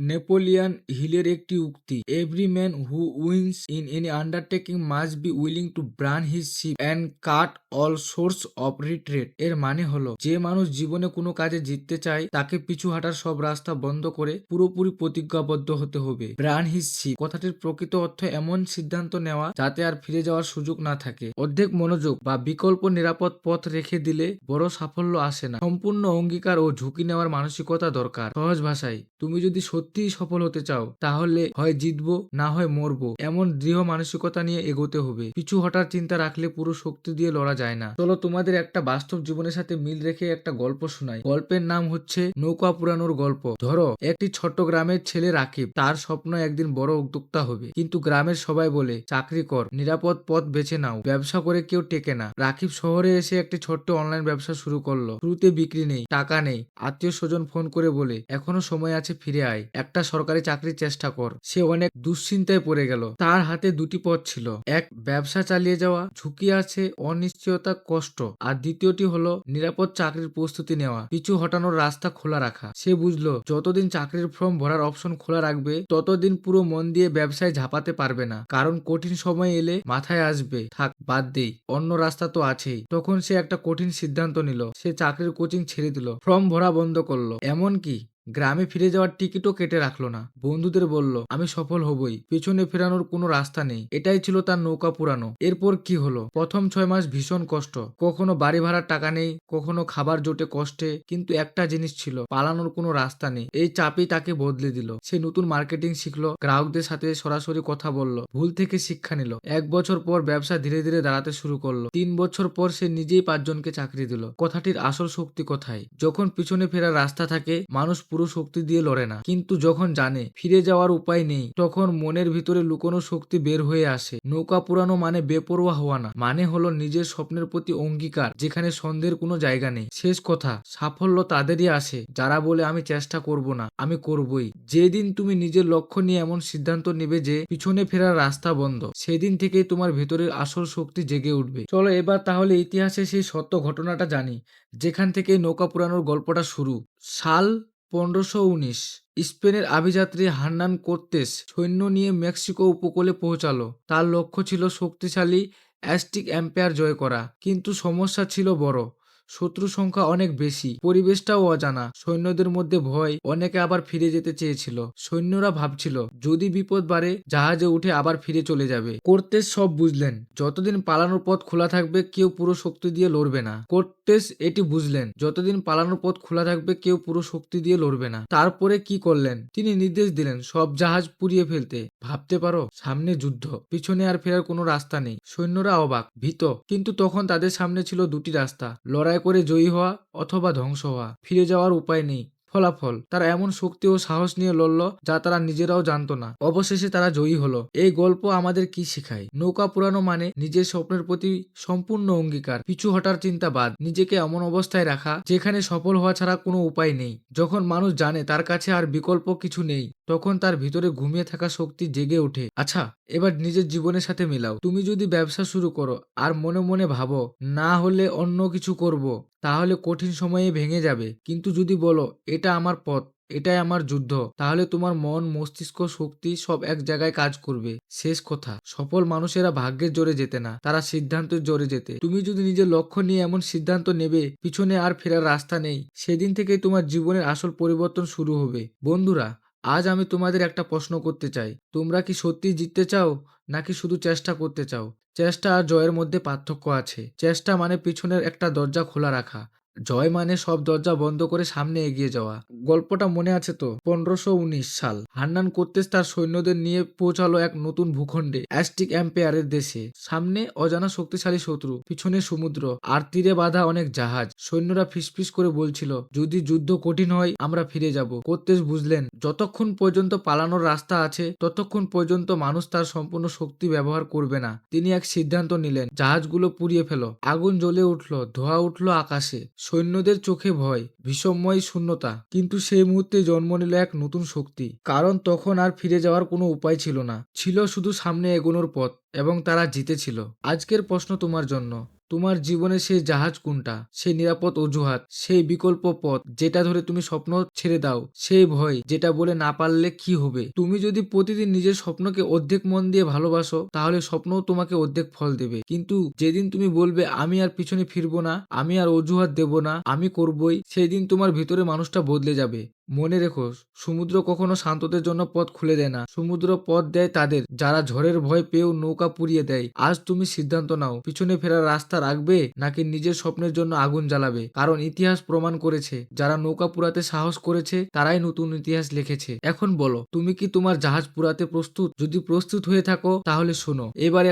Napoleon হিলের একটি উক্তি, every man who wins in any undertaking must be willing to burn his ship and cut all source of retreat. এর মানে হলো, যে মানুষ জীবনে কোনো কাজে জিততে চায় তাকে পিছু হাঁটার সব রাস্তা বন্ধ করে পুরোপুরি প্রতিজ্ঞাবদ্ধ হতে হবে। ব্রান হিজ শিপ কথাটির প্রকৃত অর্থ এমন সিদ্ধান্ত নেওয়া যাতে আর ফিরে যাওয়ার সুযোগ না থাকে। অর্ধেক মনোযোগ বা বিকল্প নিরাপদ পথ রেখে দিলে বড় সাফল্য আসে না, সম্পূর্ণ অঙ্গীকার ও ঝুঁকি নেওয়ার মানসিকতা দরকার। সহজ ভাষায়, তুমি যদি সত্যিই সফল হতে চাও তাহলে হয় জিতবো না হয় মরবো, এমন দৃঢ় মানসিকতা নিয়ে এগোতে হবে। পিছু হটার চিন্তা রাখলে পুরো শক্তি দিয়ে লড়া যায় না। চলো তোমাদের একটা বাস্তব জীবনের সাথে মিল রেখে একটা গল্প শোনাই। গল্পের নাম হচ্ছে নৌকা পুরানোর গল্প। ধরো, একটি ছোট্ট গ্রামের ছেলে রাকিব, তার স্বপ্ন একদিন বড় উদ্যোক্তা হবে। কিন্তু গ্রামের সবাই বলে, চাকরি কর, নিরাপদ পথ বেছে নাও, ব্যবসা করে কেউ টেকে না। রাকিব শহরে এসে একটি ছোট্ট অনলাইন ব্যবসা শুরু করলো। শুরুতে বিক্রি নেই, টাকা নেই। আত্মীয় স্বজন ফোন করে বলে, এখনো সময় আছে, ফিরে আয়, একটা সরকারি চাকরির চেষ্টা কর। সে অনেক দুশ্চিন্তায় পড়ে গেল। তার হাতে দুটি পথ ছিল, এক ব্যবসা চালিয়ে যাওয়া, ঝুঁকি আছে, অনিশ্চয়তা, কষ্ট, আর দ্বিতীয়টি হলো নিরাপদ চাকরির প্রস্তুতি নেওয়া, পিছু হটানোর রাস্তা খোলা রাখা। সে বুঝলো, যতদিন চাকরির ফর্ম ভরার অপশন খোলা রাখবে ততদিন পুরো মন দিয়ে ব্যবসায় ঝাঁপাতে পারবে না, কারণ কঠিন সময় এলে মাথায় আসবে, থাক বাদ দেই, অন্য রাস্তা তো আছেই। তখন সে একটা কঠিন সিদ্ধান্ত নিল। সে চাকরির কোচিং ছেড়ে দিল, ফর্ম ভরা বন্ধ করলো, এমনকি গ্রামে ফিরে যাওয়ার টিকিটও কেটে রাখলো না। বন্ধুদের বলল, আমি সফল হবই, পেছনে ফেরানোর কোনো রাস্তা নেই। এটাই ছিল তার নৌকা পুরানো। এরপর কি হলো? প্রথম 6 মাস ভীষণ কষ্ট, কখনো বাড়ি ভাড়ার টাকা নেই, কখনো খাবার জোটে কষ্টে, কিন্তু একটা জিনিস ছিল, পালানোর কোনো রাস্তা নেই। এই চাপই তাকে বদলে দিল। সে নতুন মার্কেটিং শিখলো, গ্রাহকদের সাথে সরাসরি কথা বলল, ভুল থেকে শিক্ষা নিল। 1 বছর পর ব্যবসা ধীরে ধীরে দাঁড়াতে শুরু করলো। 3 বছর পর সে নিজেই 5 জনকে চাকরি দিল। কথাটির আসল শক্তি কোথায়? যখন পিছনে ফেরার রাস্তা থাকে, মানুষ পুরো শক্তি দিয়ে লড়ে না, কিন্তু যখন জানে ফিরে যাওয়ার উপায় নেই, তখন মনের ভিতরে লুকোনো শক্তি বের হয়ে আসে। নৌকা পুরানো মানে বেপরোয়া হওয়া না, মানে হলো নিজের স্বপ্নের প্রতি অঙ্গীকার, যেখানে সন্দেহের কোনো জায়গা নেই। শেষ কথা, সাফল্য তাদেরই আসে যারা বলে, আমি চেষ্টা করব না, আমি করবই। যেদিন তুমি নিজের লক্ষ্য নিয়ে এমন সিদ্ধান্ত নেবে যে পিছনে ফেরার রাস্তা বন্ধ, সেদিন থেকেই তোমার ভেতরের আসল শক্তি জেগে উঠবে। চলো এবার তাহলে ইতিহাসে সেই সত্য ঘটনাটা জানি, যেখান থেকে নৌকা পুরানোর গল্পটা শুরু। সাল 1519। স্পেনের আভিযাত্রী হার্নান কোর্তেস সৈন্য নিয়ে মেক্সিকো উপকূলে পৌঁছালো। তার লক্ষ্য ছিল শক্তিশালী অ্যাজটেক এম্পায়ার জয় করা, কিন্তু সমস্যা ছিল বড়। শত্রু সংখ্যা অনেক বেশি, পরিবেশটাও অজানা, সৈন্যদের মধ্যে ভয়, অনেকে আবার ফিরে যেতে চেয়েছিল। সৈন্যরা ভাবছিল, যদি বিপদ বাড়ে জাহাজে উঠে আবার ফিরে চলে যাবে। কোর্তেস সব বুঝলেন, যতদিন পালানোর পথ খোলা থাকবে কেউ পুরো শক্তি দিয়ে লড়বে না। কোর্তেস এটি বুঝলেন, যতদিন পালানোর পথ খোলা থাকবে কেউ পুরো শক্তি দিয়ে লড়বে না। তারপরে কি করলেন? তিনি নির্দেশ দিলেন সব জাহাজ পুড়িয়ে ফেলতে। ভাবতে পারো, সামনে যুদ্ধ, পিছনে আর ফেরার কোনো রাস্তা নেই। সৈন্যরা অবাক, ভীত, কিন্তু তখন তাদের সামনে ছিল দুটি রাস্তা, লড়াই করে জয়ী হওয়া অথবা ধ্বংস হওয়া। ফিরে যাওয়ার উপায় নেই। ফলাফল, তারা এমন শক্তি ও সাহস নিয়ে লড়ল যা তারা নিজেরাও জানতো না। অবশেষে তারা জয়ী হলো। এই গল্প আমাদের কি শেখায়? নৌকা পুরানো মানে নিজের স্বপ্নের প্রতি সম্পূর্ণ অঙ্গীকার, পিছু হটার চিন্তা বাদ, নিজেকে এমন অবস্থায় রাখা যেখানে সফল হওয়া ছাড়া কোনো উপায় নেই। যখন মানুষ জানে তার কাছে আর বিকল্প কিছু নেই, তখন তার ভিতরে ঘুমিয়ে থাকা শক্তি জেগে ওঠে। আচ্ছা, এবার নিজের জীবনের সাথে মিলাও। তুমি যদি ব্যবসা শুরু করো আর মনে মনে ভাবো, না হলে অন্য কিছু করব, তাহলে কঠিন সময়ে ভেঙে যাবে। কিন্তু যদি বলো, এটা আমার পথ, এটাই আমার যুদ্ধ, তাহলে তোমার মন, মস্তিষ্ক, শক্তি সব এক জায়গায় কাজ করবে। শেষ কথা, সফল মানুষেরা ভাগ্যের জোরে যেতে না, তারা সিদ্ধান্তের জোরে যেতে। তুমি যদি নিজের লক্ষ্য নিয়ে এমন সিদ্ধান্ত নেবে পিছনে আর ফেরার রাস্তা নেই, সেদিন থেকেই তোমার জীবনের আসল পরিবর্তন শুরু হবে। বন্ধুরা, আজ আমি তোমাদের একটা প্রশ্ন করতে চাই, তোমরা কি সত্যিই জিততে চাও, নাকি শুধু চেষ্টা করতে চাও? চেষ্টা আর জয়ের মধ্যে পার্থক্য আছে। চেষ্টা মানে পিছনের একটা দরজা খোলা রাখা, জয় মানে সব দরজা বন্ধ করে সামনে এগিয়ে যাওয়া। গল্পটা মনে আছে তো? 1519 সাল, হান্নান কোর্তেস তার সৈন্যদের নিয়ে পৌঁছালো এক নতুন ভূখণ্ডে, অ্যাজটেক এম্পায়ারের দেশে। সামনে অজানা শক্তিশালী শত্রু, পিছনে সমুদ্র, আর তীরে বাঁধা অনেক জাহাজ। সৈন্যরা ফিসফিস করে বলছিল, যদি যুদ্ধ কঠিন হয় আমরা ফিরে যাব। কোর্তেস বুঝলেন, যতক্ষণ পর্যন্ত পালানোর রাস্তা আছে ততক্ষণ পর্যন্ত মানুষ তার সম্পূর্ণ শক্তি ব্যবহার করবে না। তিনি এক সিদ্ধান্ত নিলেন, জাহাজগুলো পুড়িয়ে ফেলো। আগুন জ্বলে উঠল, ধোঁয়া উঠল আকাশে। সৈন্যদের চোখে ভয়, বিষময়, শূন্যতা, কিন্তু সেই মুহূর্তে জন্ম নিল এক নতুন শক্তি। কারণ তখন আর ফিরে যাওয়ার কোনো উপায় ছিল না, ছিল শুধু সামনে এগোনোর পথ, এবং তারা জিতেছিল। আজকের প্রশ্ন তোমার জন্য, তোমার জীবনে সেই জাহাজ কোনটা? সেই নিরাপদ অজুহাত, সেই বিকল্প পথ যেটা ধরে তুমি স্বপ্ন ছেড়ে দাও, সেই ভয় যেটা বলে না পারলে কি হবে। তুমি যদি প্রতিদিন নিজের স্বপ্নকে অর্ধেক মন দিয়ে ভালোবাসো, তাহলে স্বপ্নও তোমাকে অর্ধেক ফল দেবে। কিন্তু যেদিন তুমি বলবে আমি আর পিছনে ফিরবো না, আমি আর অজুহাত দেব না, আমি করবই, সেই দিন তোমার ভিতরে মানুষটা বদলে যাবে। মনে রেখো, সমুদ্র কখনো শান্তদের জন্য পথ খুলে দেয় না, সমুদ্র পথ দেয় তাদের যারা ঝড়ের ভয় পেয়েও নৌকা পুড়িয়ে দেয়। আজ তুমি সিদ্ধান্ত নাও, পিছনে ফেরার রাস্তা রাখবে নাকি নিজের স্বপ্নের জন্য আগুন জ্বালাবে। কারণ ইতিহাস প্রমাণ করেছে, যারা নৌকা পুরাতে সাহস করেছে তারাই নতুন ইতিহাস লিখেছে। এখন বলো, তুমি কি তোমার জাহাজ পুরাতে প্রস্তুত? যদি প্রস্তুত হয়ে থাকো তাহলে শোনো, এবার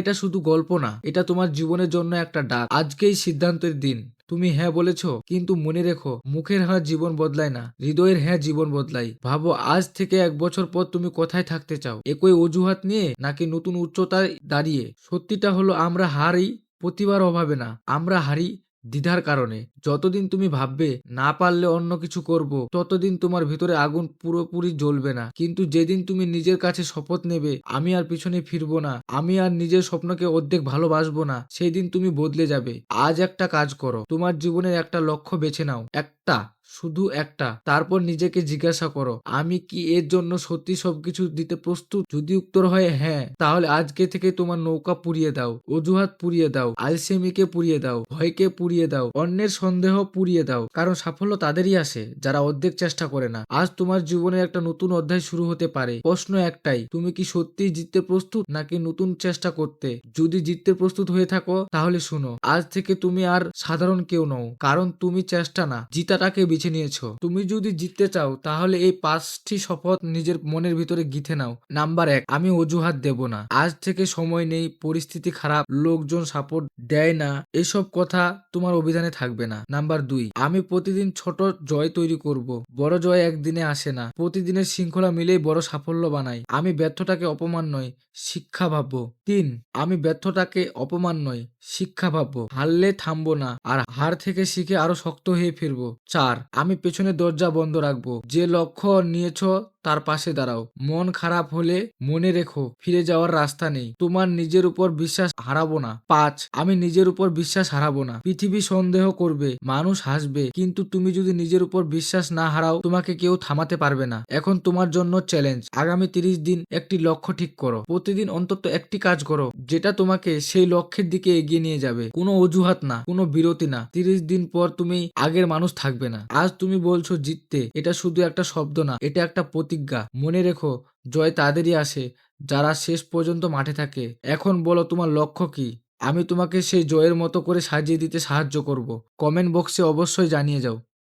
এটা শুধু গল্প না, এটা তোমার জীবনের জন্য একটা ডাক। আজকেই সিদ্ধান্তের দিন। তুমি হ্যাঁ বলেছ, কিন্তু মনে রেখো, মুখের হ্যাঁ জীবন বদলায় না, হৃদয়ের হ্যাঁ জীবন বদলায়। ভাবো, আজ থেকে 1 বছর পর তুমি কোথায় থাকতে চাও? একই অজুহাত নিয়ে নাকি নতুন উচ্চতায় দাঁড়িয়ে? সত্যিটা হলো, আমরা হারি প্রতিভার অভাবে না, আমরা হারি দ্বিধার কারণে। যতদিন তুমি ভাববে না পারলে অন্য কিছু করব, ততদিন তোমার ভিতরে আগুন পুরোপুরি জ্বলবে না। কিন্তু যেদিন তুমি নিজের কাছে শপথ নেবে আমি আর পিছনে ফিরবো না, আমি আর নিজের স্বপ্নকে অর্ধেক ভালোবাসবো না, সেই দিন তুমি বদলে যাবে। আজ একটা কাজ করো, তোমার জীবনের একটা লক্ষ্য বেছে নাও, একটা, শুধু একটা। তারপর নিজেকে জিজ্ঞাসা করো, আমি কি এর জন্য সত্যি সবকিছু দিতে প্রস্তুত? যদি উত্তর হয় হ্যাঁ, তাহলে আজকে থেকে তোমার নৌকা পুড়িয়ে দাও, অজুহাত পুড়িয়ে দাও, আলসেমিকে পুড়িয়ে দাও, ভয়কে পুড়িয়ে দাও, অন্যের সন্দেহ পুড়িয়ে দাও। কারণ সাফল্য তাদেরই আসে যারা অর্ধেক চেষ্টা করে না। আজ তোমার জীবনের একটা নতুন অধ্যায় শুরু হতে পারে। প্রশ্ন একটাই, তুমি কি সত্যিই জিততে প্রস্তুত নাকি নতুন চেষ্টা করতে? যদি জিততে প্রস্তুত হয়ে থাকো তাহলে শুনো, আজ থেকে তুমি আর সাধারণ কেউ নও, কারণ তুমি চেষ্টা না, জিতাটাকে বেছে নিয়েছো। তুমি যদি জিততে চাও তাহলে এই 5টি শপথ নিজের মনের ভিতরে গিথে নাও। নাম্বার 1, আমি অজুহাত দেব না। আজ থেকে সময় নেই, পরিস্থিতি খারাপ, লোকজন সাপোর্ট দেয় না, এসব কথা তোমার অভিধানে থাকবে না। নাম্বার 2, আমি প্রতিদিন ছোট জয় তৈরি করব, বড় জয় একদিনে আসে না, প্রতিদিনের শৃঙ্খলা মিলেই বড় সাফল্য বানাই। আমি ব্যর্থতাকে অপমান নয়, শিক্ষা ভাববো। 3, আমি ব্যর্থতাকে অপমান নয়, শিক্ষা ভাববো। হারলে থামবো না, আর হার থেকে শিখে আরো শক্ত হয়ে ফিরবো। 4, আমি পেছনে দরজা বন্ধ রাখবো, যে লক্ষ্য নিয়েছো তার পাশে দাঁড়াও। মন খারাপ হলে মনে রেখো, ফিরে যাওয়ার রাস্তা নেই। তোমার নিজের উপর বিশ্বাস হারাবো না। 5, আমি নিজের উপর বিশ্বাস হারাবো না। পৃথিবী সন্দেহ করবে, মানুষ হাসবে, কিন্তু তুমি যদি নিজের উপর বিশ্বাস না হারাও, তোমাকে কেউ থামাতে পারবে না। এখন তোমার জন্য চ্যালেঞ্জ, আগামী 30 দিন একটি লক্ষ্য ঠিক করো। প্রতিদিন অন্তত একটি কাজ করো যেটা তোমাকে সেই লক্ষ্যের দিকে এগিয়ে নিয়ে যাবে। কোনো অজুহাত না, কোনো বিরতি না। 30 দিন পর তুমি আগের মানুষ থাকবে না। আজ তুমি বলছো জিততে, এটা শুধু একটা শব্দ না, এটা একটা প্রতিজ্ঞা। মনে রেখো, জয় তাদেরই আসে যারা শেষ পর্যন্ত মাঠে থাকে। এখন বলো, তোমার লক্ষ্য কি? আমি তোমাকে সেই জয়ের মতো করে সাজিয়ে দিতে সাহায্য করব। কমেন্ট বক্সে অবশ্যই জানিয়ে যাও।